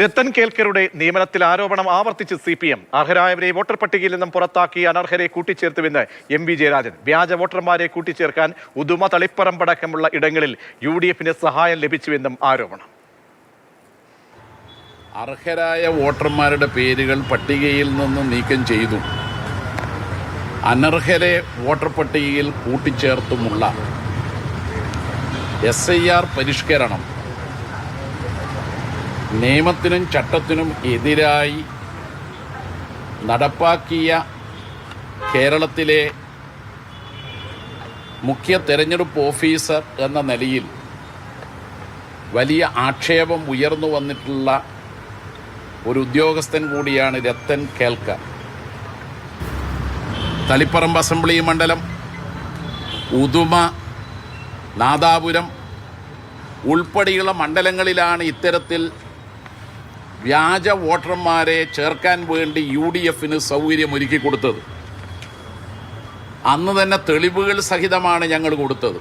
രത്തൻ കേൽക്കറുടെ നിയമനത്തിൽ ആരോപണം ആവർത്തിച്ച് CPM. അർഹരായവരെ വോട്ടർ പട്ടികയിൽ നിന്നും പുറത്താക്കി അനർഹരെ കൂട്ടിച്ചേർത്തുവെന്ന് MV ജയരാജൻ. വ്യാജ വോട്ടർമാരെ കൂട്ടിച്ചേർക്കാൻ ഉദുമ, തളിപ്പറമ്പടക്കമുള്ള ഇടങ്ങളിൽ UDF-ന് സഹായം ലഭിച്ചുവെന്നും ആരോപണം. അർഹരായ വോട്ടർമാരുടെ പേരുകൾ പട്ടികയിൽ നിന്ന് നീക്കം ചെയ്തു അനർഹരെ വോട്ടർ പട്ടികയിൽ കൂട്ടിച്ചേർത്തുമുള്ള SIR പരിഷ്കരണം നിയമത്തിനും ചട്ടത്തിനും എതിരായി നടപ്പാക്കിയ കേരളത്തിലെ മുഖ്യ തെരഞ്ഞെടുപ്പ് ഓഫീസർ എന്ന നിലയിൽ വലിയ ആക്ഷേപം ഉയർന്നു വന്നിട്ടുള്ള ഒരു ഉദ്യോഗസ്ഥൻ കൂടിയാണ് രത്തൻ കേൽക്കർ. തളിപ്പറമ്പ് അസംബ്ലി മണ്ഡലം, ഉദുമ, നാദാപുരം ഉൾപ്പെടെയുള്ള മണ്ഡലങ്ങളിലാണ് ഇത്തരത്തിൽ വ്യാജ വോട്ടർമാരെ ചേർക്കാൻ വേണ്ടി UDF-ന് സൗകര്യമൊരുക്കി കൊടുത്തത്. അന്ന് തന്നെ തെളിവുകൾ സഹിതമാണ് ഞങ്ങൾ കൊടുത്തത്.